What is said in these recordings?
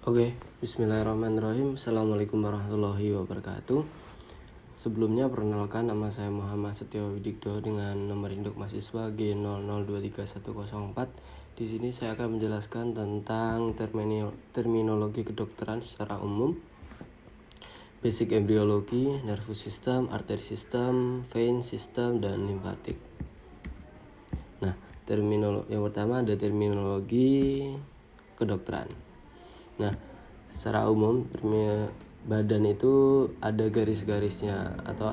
Oke, bismillahirrahmanirrahim. Assalamualaikum warahmatullahi wabarakatuh. Sebelumnya perkenalkan, nama saya Muhammad Setio Widikdo dengan nomor induk mahasiswa G00231104. Di sini saya akan menjelaskan tentang terminologi kedokteran secara umum, basic embriologi, nervous system, artery system, vein system, dan limfatik. Nah, yang pertama ada terminologi kedokteran. Nah, secara umum badan itu ada garis-garisnya atau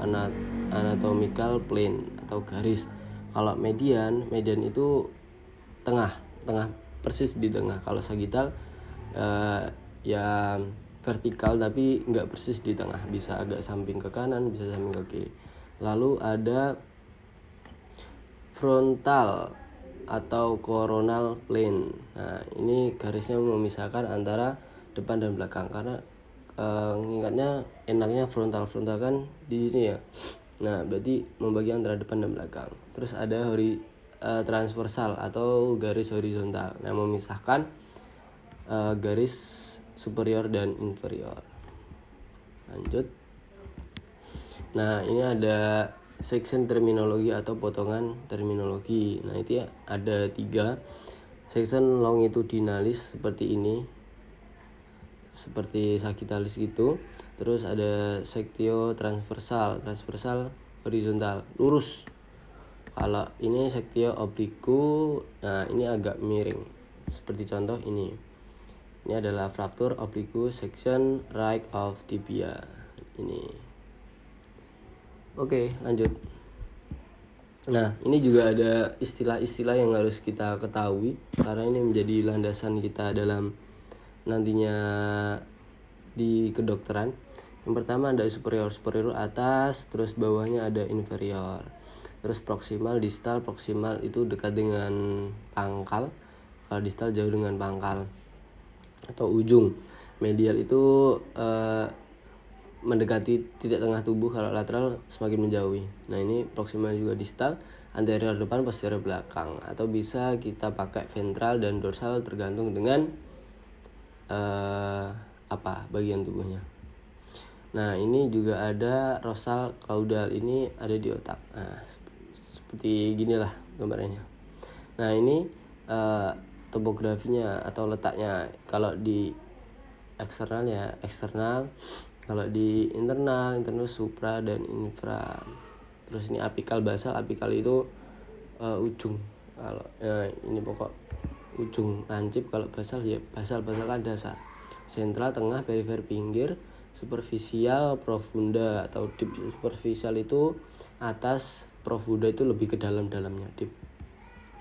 anatomical plane atau garis. Kalau median itu tengah persis di tengah. Kalau sagittal ya vertikal tapi nggak persis di tengah, bisa agak samping ke kanan, bisa samping ke kiri. Lalu ada frontal atau coronal plane. Nah, ini garisnya memisahkan antara depan dan belakang, karena ingatnya enaknya frontal kan di sini ya. Nah, berarti membagi antara depan dan belakang. Terus ada transversal atau garis horizontal. Nah, memisahkan garis superior dan inferior. Lanjut. Nah, ini ada section terminologi atau potongan terminologi. Nah, itu ya ada 3 section longitudinalis seperti ini, seperti sagittalis gitu. Terus ada sektio transversal horizontal, lurus. Kalau ini sektio obliku, nah ini agak miring. Seperti contoh ini. Ini adalah fraktur obliku section right of tibia. Ini. Oke, lanjut. Nah, ini juga ada istilah-istilah yang harus kita ketahui, karena ini menjadi landasan kita dalam nantinya di kedokteran. Yang pertama ada superior atas, terus bawahnya ada inferior. Terus proximal, distal. Proximal itu dekat dengan pangkal, kalau distal jauh dengan pangkal atau ujung. Medial itu mendekati titik tengah tubuh, kalau lateral semakin menjauhi. Nah, ini proximal juga distal, anterior depan, posterior belakang, atau bisa kita pakai ventral dan dorsal tergantung dengan bagian tubuhnya. Nah, ini juga ada rosal caudal, ini ada di otak. Nah, seperti ginilah gambarnya. Nah, ini topografinya atau letaknya. Kalau di eksternal ya eksternal, kalau di internal supra dan infra. Terus ini apikal basal. Apikal itu ujung. Kalau ini pokok ujung lancip. Kalau basal ya basal kan dasar. Sentral, tengah, perifer, pinggir. Superficial, profunda atau deep. Superficial itu atas, profunda itu lebih ke dalam-dalamnya, deep.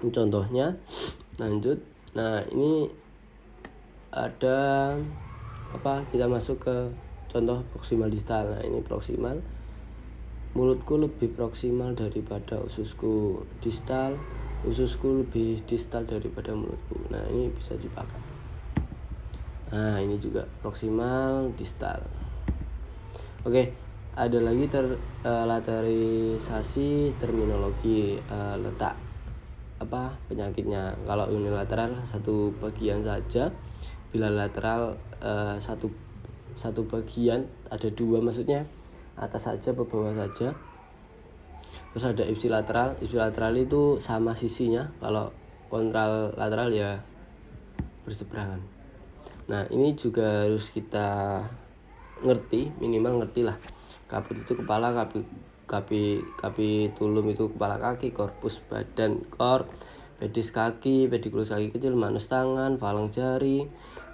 Contohnya, lanjut. Nah, ini ada kita masuk ke contoh proximal distal. Nah, ini proximal, mulutku lebih proksimal daripada ususku. Distal, ususku lebih distal daripada mulutku. Nah, ini bisa dipakai. Nah, ini juga proksimal, distal. Oke, ada lagi laterisasi terminologi, letak penyakitnya. Kalau unilateral satu bagian saja, bilateral satu bagian, ada 2 maksudnya, atas saja atau bawah saja. Terus ada ipsilateral itu sama sisinya, kalau kontralateral ya berseberangan. Nah, ini juga harus kita minimal ngerti lah. Caput itu kepala, capitulum itu kepala kaki, corpus badan, pedis kaki, pediculus kaki kecil, manus tangan, phalanx jari,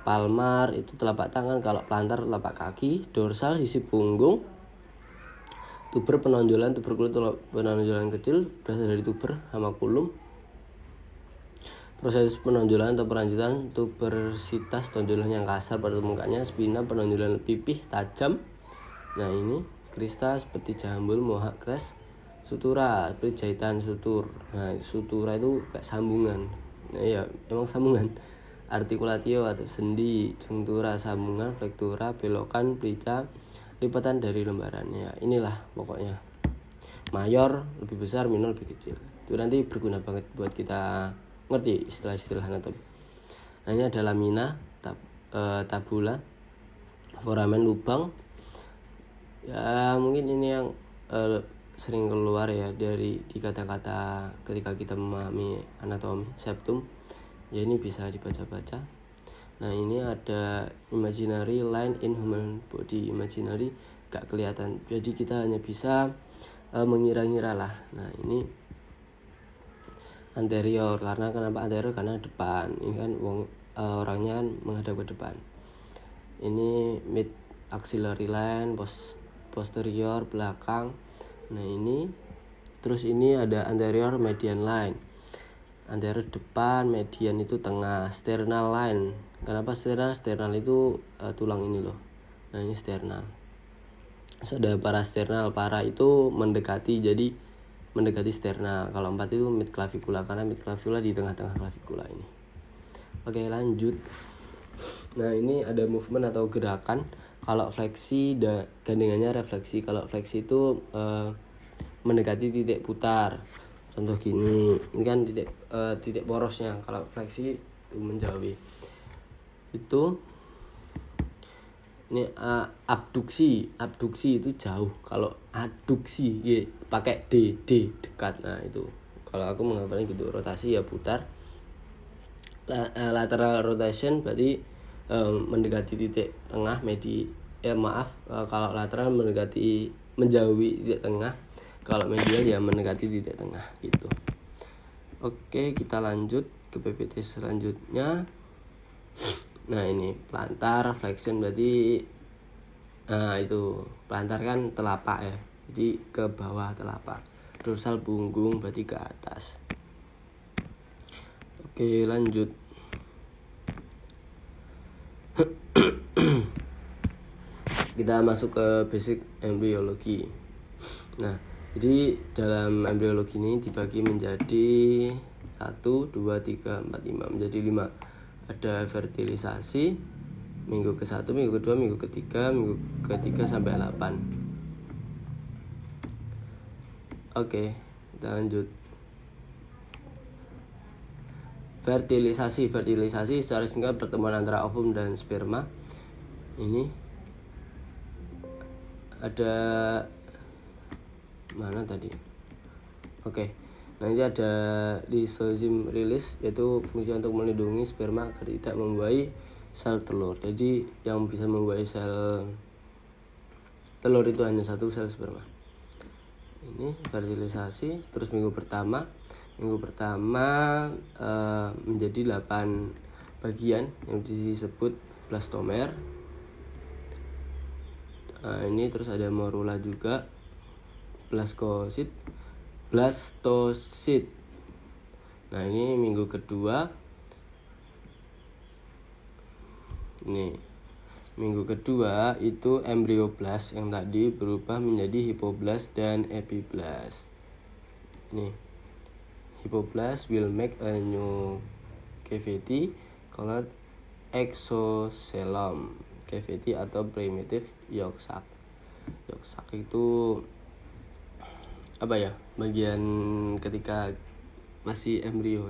palmar itu telapak tangan, kalau plantar telapak kaki, dorsal sisi punggung, tuber penonjolan kecil berasal dari tuber sama kulum. Proses penonjolan atau peranjutan, tuberositas, tonjolan yang kasar pada permukaannya, spina, penonjolan pipih tajam. Nah, ini krista seperti jambul, mohak, kres, sutura seperti jahitan sutur. Nah, sutura itu kayak sambungan. Nah, ya emang sambungan. Artikulatio atau sendi, jungtura sambungan, flektura belokan, plica, lipatan dari lembarannya. Inilah pokoknya. Mayor lebih besar, minor lebih kecil. Itu nanti berguna banget buat kita ngerti istilah-istilah anatomi. Nah, ini ada lamina, tabula, foramen lubang. Ya mungkin ini yang sering keluar ya di kata-kata ketika kita memahami anatomi septum. Ya ini bisa dibaca-baca. Nah ini ada imaginary line in human body. Imaginary gak kelihatan, jadi kita hanya bisa mengira-ngira lah. Nah ini anterior, karena kenapa anterior? Karena depan. Ini kan orangnya kan menghadap ke depan. Ini mid axillary line, posterior belakang. Nah ini terus ini ada anterior median line. Anterior depan, median itu tengah. Sternal line. Kenapa sternal? Sternal itu tulang ini loh. Nah ini sternal. Terus ada parasternal. Para itu mendekati, jadi mendekati sternal. Kalau 4 itu mid clavicula, karena mid clavicula di tengah-tengah clavicula ini. Oke lanjut. Nah ini ada movement atau gerakan. Kalau fleksi gandengannya refleksi. Kalau fleksi itu mendekati titik putar. Contoh gini, ini kan titik porosnya. Kalau fleksi itu menjauhi. Itu ini abduksi itu jauh. Kalau aduksi ya pakai d dekat. Nah itu kalau aku menghafalnya gitu. Rotasi ya putar. Lateral rotation berarti mendekati titik tengah kalau lateral menjauhi titik tengah. Kalau medial ya mendekati titik tengah gitu. Oke, kita lanjut ke PPT selanjutnya. Nah ini plantar flexion berarti itu plantar kan telapak ya, jadi ke bawah telapak. Dorsal punggung berarti ke atas. Oke lanjut. Kita masuk ke basic embryology. Nah jadi dalam embryologi ini dibagi menjadi 1, 2, 3, 4, 5, menjadi 5. Ada fertilisasi minggu ke-1, minggu ke-2, minggu ke-3, minggu ke-3 sampai 8. Oke, kita lanjut. Fertilisasi secara singkat pertemuan antara ovum dan sperma. Ini ada mana tadi? Oke. Nah ini ada lysosome release, yaitu fungsi untuk melindungi sperma agar tidak membuahi sel telur. Jadi yang bisa membuahi sel telur itu hanya satu sel sperma. Ini fertilisasi. Terus minggu pertama menjadi 8 bagian yang disebut blastomer. Ini terus ada morula juga, blastocyst. Nah ini minggu kedua. Ini minggu kedua itu embryoblast yang tadi berubah menjadi hipoblast dan epiblast. Ini hipoblast will make a new cavity called exocoelom cavity atau primitive yolk sac. Yolk sac itu apa ya, bagian ketika masih embrio.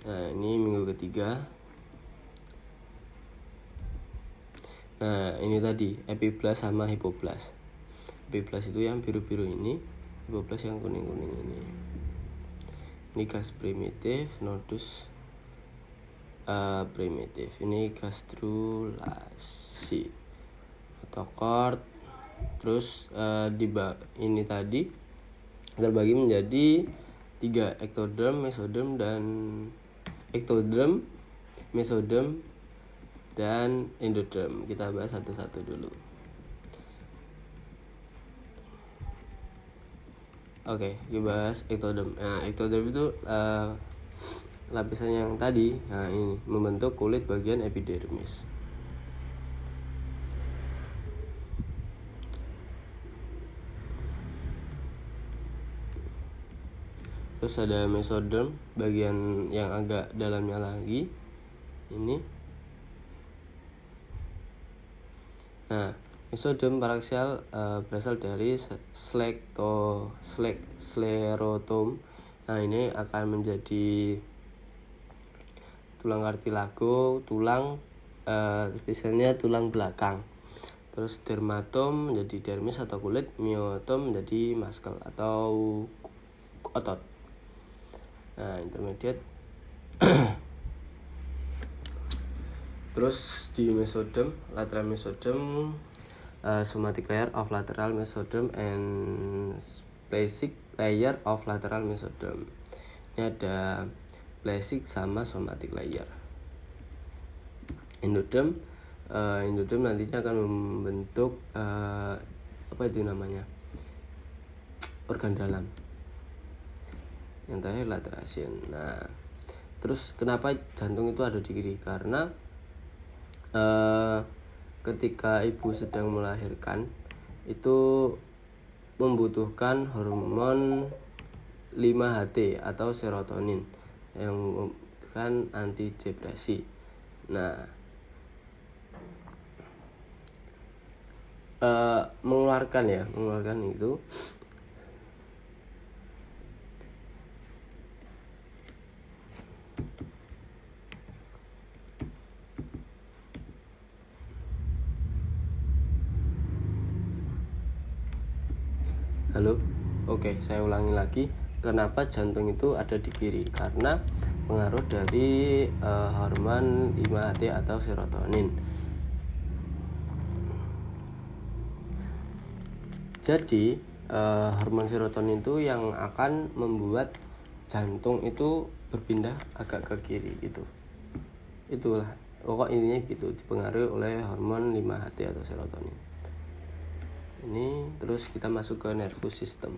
Nah ini minggu ketiga. Nah ini tadi epiblast sama hipoblast. Epiblast itu yang biru-biru ini, hipoblast yang kuning-kuning ini. Ini gas primitif, nodus primitif. Ini gastrulasi atau cord. Terus ini tadi terbagi menjadi 3, ektoderm, mesoderm dan endoderm. Kita bahas satu-satu dulu. Oke, kita bahas ektoderm. Nah, ektoderm itu lapisan yang tadi. Nah, ini membentuk kulit bagian epidermis. Terus ada mesoderm, bagian yang agak dalamnya lagi. Ini. Nah, mesoderm paraksial berasal dari sklerotom. Nah, ini akan menjadi tulang kartilago, tulang spesialnya tulang belakang. Terus dermatom menjadi dermis atau kulit, miotom menjadi muscle atau otot. Nah, intermediate. Terus di mesodem, lateral mesodem, somatic layer of lateral mesodem and basic layer of lateral mesodem. Ini ada basic sama somatic layer. Endodem, endodem nantinya akan membentuk organ dalam. Yang terakhir lateration. Nah, terus kenapa jantung itu ada di kiri? Karena ketika ibu sedang melahirkan itu membutuhkan hormon 5-HT atau serotonin yang membutuhkan antidepresi. Nah, mengeluarkan itu Oke, saya ulangi lagi. Kenapa jantung itu ada di kiri? Karena pengaruh dari hormon 5-HT atau serotonin. Jadi hormon serotonin itu yang akan membuat jantung itu berpindah agak ke kiri gitu. Itulah pokok intinya gitu, dipengaruhi oleh hormon 5-HT atau serotonin. Ini terus kita masuk ke nervous system.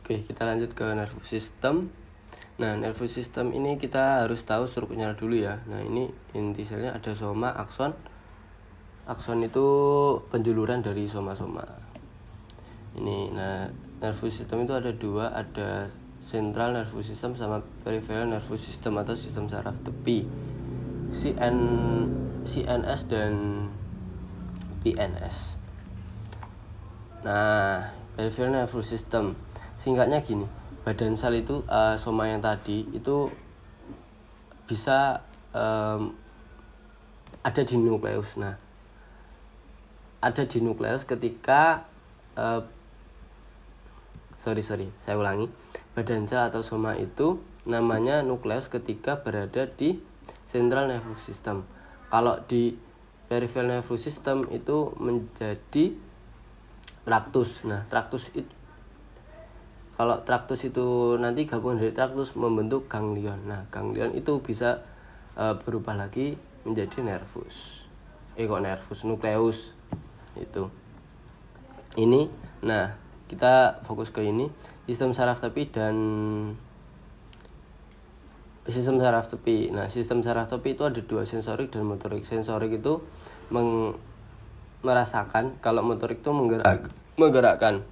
Oke, kita lanjut ke nervous system. Nah, nervous system ini kita harus tahu strukturnya dulu ya. Nah, ini inti selnya ada soma, akson. Akson itu penjuluran dari soma-soma. Ini, nah, nervous system itu ada dua, ada central nervous system sama peripheral nervous system atau sistem saraf tepi. CNS dan PNS. Nah, peripheral nervous system singkatnya gini, badan sel itu soma yang tadi itu bisa ada di nukleus. Nah, ada di nukleus ketika saya ulangi, badan sel atau soma itu namanya nukleus ketika berada di central nervous system. Kalau di peripheral nervous system itu menjadi traktus. Nah, kalau traktus itu nanti gabungan dari traktus membentuk ganglion. Nah, ganglion itu bisa berubah lagi menjadi nervus. Nukleus itu. Ini, nah kita fokus ke ini, sistem saraf tepi dan sistem saraf tepi. Nah, sistem saraf tepi itu ada dua, sensorik dan motorik. Sensorik itu merasakan, kalau motorik itu menggerakkan.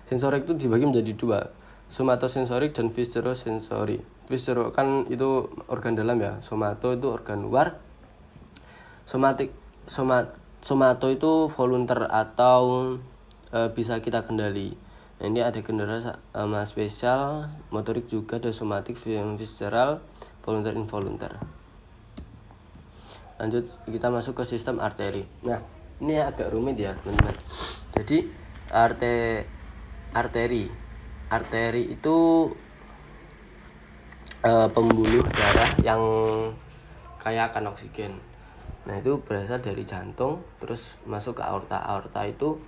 Sensorik itu dibagi menjadi dua, somatosensorik dan viscerosensori. Viscero kan itu organ dalam ya, somato itu organ luar. Somato itu volunteer atau bisa kita kendali. Nah, ini ada kendala spesial, motorik juga ada somatik, visceral, volunteer, involunteer. Lanjut kita masuk ke sistem arteri. Nah, ini agak rumit ya teman-teman. Jadi arteri itu pembuluh darah yang kaya akan oksigen. Nah, itu berasal dari jantung terus masuk ke aorta. Aorta itu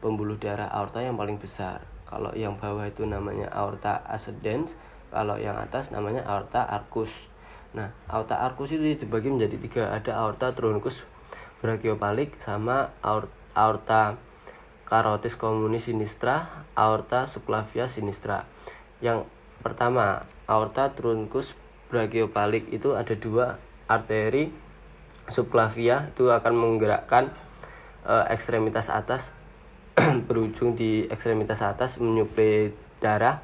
pembuluh darah aorta yang paling besar. Kalau yang bawah itu namanya aorta ascendens, kalau yang atas namanya aorta arcus. Nah, aorta arcus itu dibagi menjadi tiga, ada aorta truncus brachiopalik sama aorta carotis communis sinistra, aorta subclavia sinistra. Yang pertama, aorta truncus brachiopalik itu ada dua, arteri subclavia itu akan menggerakkan ekstremitas atas berujung di ekstremitas atas menyuplai darah.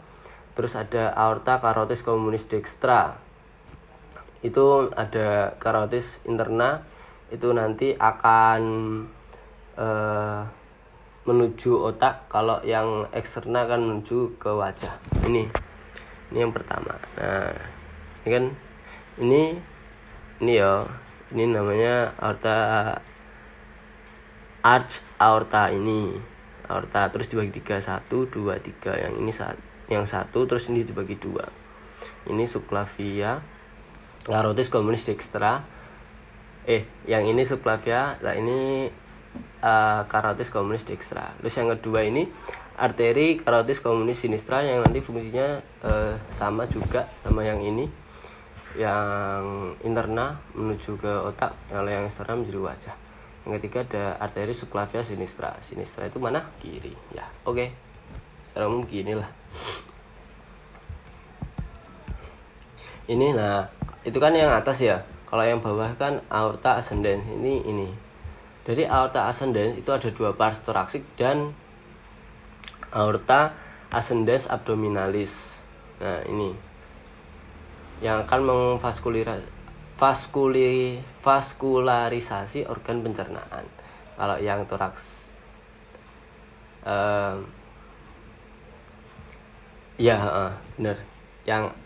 Terus ada aorta carotis communis dextra, itu ada carotis interna, itu nanti akan menuju otak. Kalau yang eksterna akan menuju ke wajah. Ini yang pertama. Nah, ini kan ini ya, ini namanya aorta, arch aorta. Ini aorta terus dibagi 3, 1, 2, 3. Yang ini yang satu, terus ini dibagi 2. Ini subclavia carotis communis dextra. Yang ini subclavia, lah ini carotis communis dextra. Terus yang kedua ini arteri carotis communis sinistra, yang nanti fungsinya sama juga sama yang ini. Yang interna menuju ke otak, yang eksterna menjadi wajah. Yang ketiga ada arteri subclavia sinistra. Sinistra itu mana? Kiri. Ya, oke. Secara umum gini lah. Ini, nah itu kan yang atas ya. Kalau yang bawah kan aorta ascendens. Ini. Jadi aorta ascendens itu ada 2 pars thoracic dan aorta ascendens abdominalis. Nah, ini yang akan vaskularisasi organ pencernaan. Kalau yang toraks benar. Yang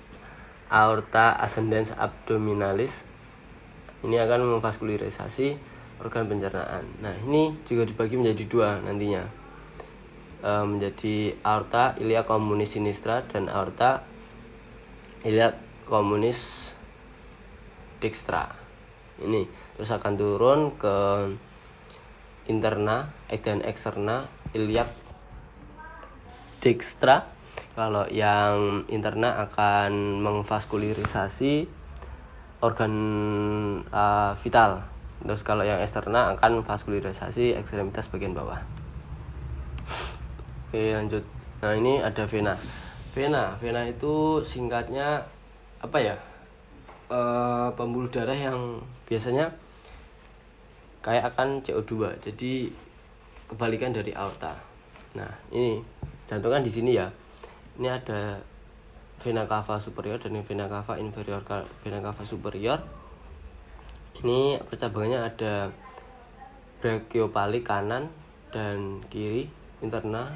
aorta ascendens abdominalis ini akan memvaskularisasi organ pencernaan. Nah, ini juga dibagi menjadi 2 nantinya. Menjadi aorta iliac communis sinistra dan aorta iliac communis dextra. Ini terus akan turun ke interna dan eksterna iliac dextra. Kalau yang interna akan memvaskularisasi organ vital. Terus kalau yang eksterna akan memvaskularisasi ekstremitas bagian bawah. Oke, lanjut. Nah, ini ada vena. Vena itu singkatnya apa ya? Pembuluh darah yang biasanya kayak akan CO2. Jadi kebalikan dari aorta. Nah, ini jantung kan di sini ya. Ini ada vena cava superior dan vena cava inferior. Vena cava superior ini percabangannya ada brachiopalik kanan dan kiri interna.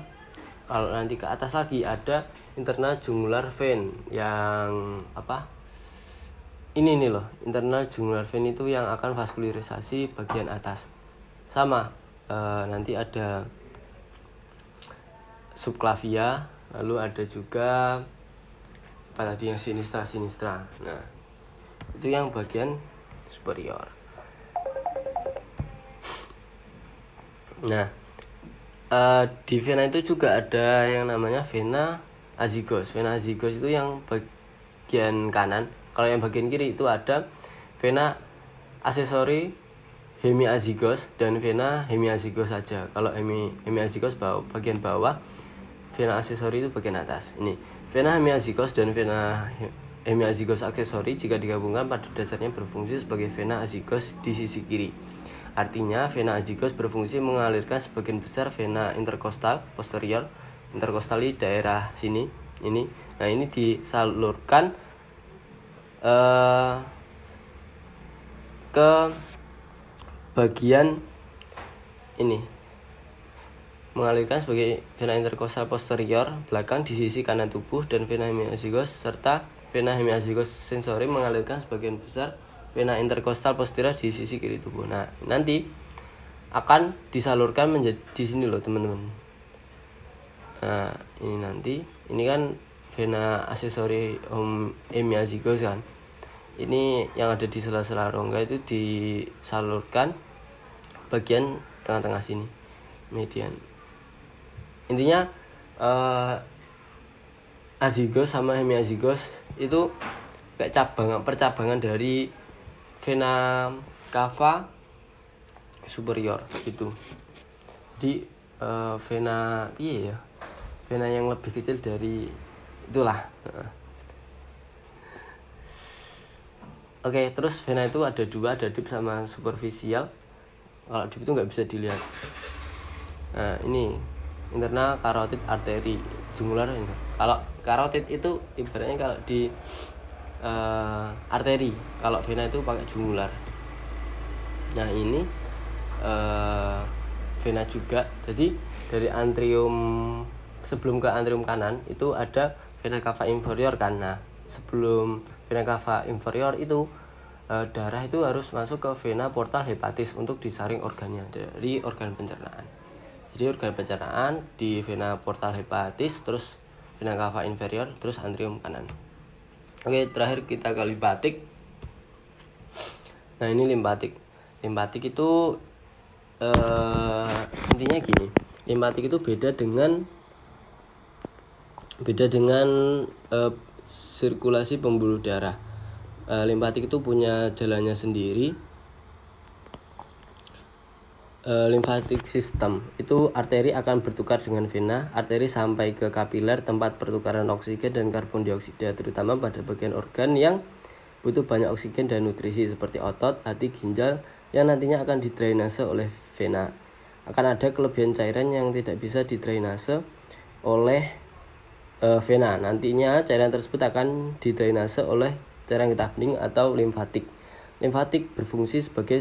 Kalau nanti ke atas lagi ada internal jugular vein yang apa? Ini loh, internal jugular vein itu yang akan vaskularisasi bagian atas. Sama, nanti ada subclavia, lalu ada juga apa tadi yang sinistra. Nah, itu yang bagian superior. Nah, di vena itu juga ada yang namanya vena azygos. Vena azygos itu yang bagian kanan. Kalau yang bagian kiri itu ada vena aksesori hemiazygos dan vena hemiazygos saja. Kalau hemiazygos bagian bawah, vena aksesori itu bagian atas. Ini vena hemiazygos dan vena hemiazygos aksesori jika digabungkan pada dasarnya berfungsi sebagai vena azygos di sisi kiri. Artinya vena azygos berfungsi mengalirkan sebagian besar vena interkostal posterior. Interkostal di daerah sini. Ini. Nah, ini disalurkan ke bagian ini, mengalirkan sebagai vena interkostal posterior belakang di sisi kanan tubuh, dan vena hemiazygos serta vena hemiazygos sensori mengalirkan sebagian besar vena interkostal posterior di sisi kiri tubuh. Nah, nanti akan disalurkan menjadi di sini loh, teman-teman. Nah, ini nanti ini kan vena aksesori hemiazygos kan. Ini yang ada di sela-sela rongga itu disalurkan bagian tengah-tengah sini, median. Intinya azygos sama hemiazygos itu kayak percabangan dari vena cava superior gitu. Jadi vena vena yang lebih kecil dari itulah. Oke, terus vena itu ada 2, ada deep sama superficial. Kalau deep itu nggak bisa dilihat. Nah, ini internal carotid artery. jumular ini. Kalau karotid itu ibaratnya kalau di arteri, kalau vena itu pakai jumular. Nah ini vena juga. Jadi dari antrium sebelum ke antrium kanan itu ada vena cava inferior kan. Nah sebelum vena cava inferior itu darah itu harus masuk ke vena portal hepatis untuk disaring organnya dari organ pencernaan. Jadi organ pencernaan di vena portal hepatis, terus vena cava inferior, terus antrium kanan. Oke, terakhir kita ke limpatik. Nah ini limpatik. Limpatik itu intinya gini. Limpatik itu beda dengan sirkulasi pembuluh darah. Limpatik itu punya jalannya sendiri. Lymphatic system itu arteri akan bertukar dengan vena. Arteri sampai ke kapiler, tempat pertukaran oksigen dan karbon dioksida, terutama pada bagian organ yang butuh banyak oksigen dan nutrisi seperti otot, hati, ginjal yang nantinya akan didrainase oleh vena. Akan ada kelebihan cairan yang tidak bisa didrainase oleh vena. Nantinya cairan tersebut akan didrainase oleh cairan getah bening atau limfatik. Limfatik berfungsi sebagai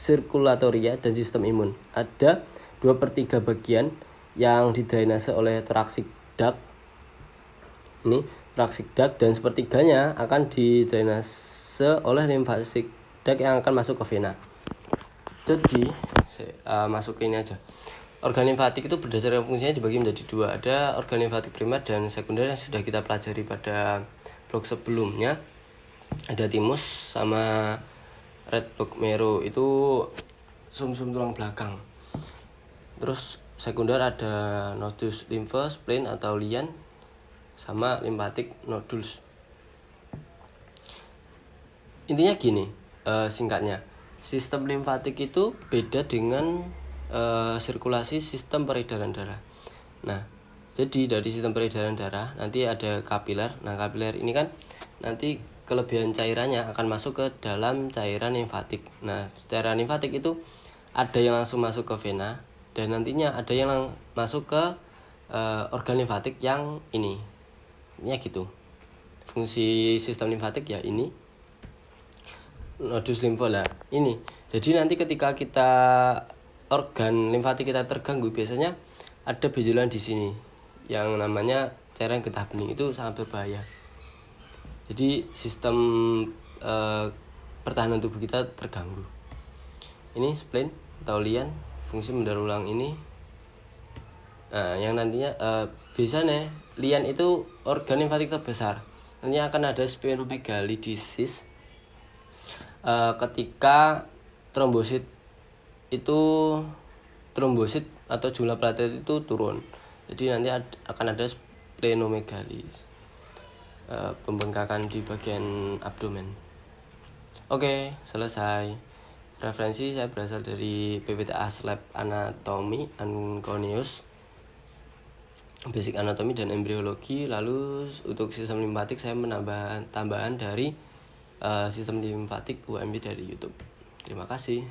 sirkulatoria dan sistem imun. Ada 2/3 bagian yang didrainase oleh thoracic duct. Ini thoracic duct, dan sepertiganya akan didrainase oleh lymphatic duct yang akan masuk ke vena. Jadi masuk ke ini aja. Organ limfatik itu berdasarkan fungsinya dibagi menjadi dua. Ada organ limfatik primer dan sekunder yang sudah kita pelajari pada blok sebelumnya. Ada timus sama red blood marrow, itu sumsum tulang belakang. Terus sekunder ada nodus limfa, spleen atau lian, sama lymphatic nodules. Intinya gini, singkatnya, sistem limfatik itu beda dengan sirkulasi sistem peredaran darah. Nah, jadi dari sistem peredaran darah nanti ada kapiler. Nah, kapiler ini kan nanti kelebihan cairannya akan masuk ke dalam cairan limfatik. Nah, cairan limfatik itu ada yang langsung masuk ke vena, dan nantinya ada yang masuk ke organ limfatik yang ini. Ya gitu. Fungsi sistem limfatik ya ini. Nodus limfa lah ini. Jadi nanti ketika kita organ limfatik kita terganggu, biasanya ada benjolan di sini yang namanya cairan getah bening, itu sangat berbahaya. Jadi sistem pertahanan tubuh kita terganggu. Ini spleen atau lian, fungsi mendaur ulang ini. Nah, yang nantinya biasanya lian itu organ limfatik terbesar. Nantinya akan ada sphenomegalitisis ketika trombosit atau jumlah platelet itu turun. Jadi nanti akan ada splenomegali, pembengkakan di bagian abdomen. Oke, selesai. Referensi saya berasal dari PPTA Lab Anatomy Anconius, Basic Anatomy dan Embriologi. Lalu untuk sistem limfatik saya menambah tambahan dari sistem limfatik UMB dari YouTube. Terima kasih.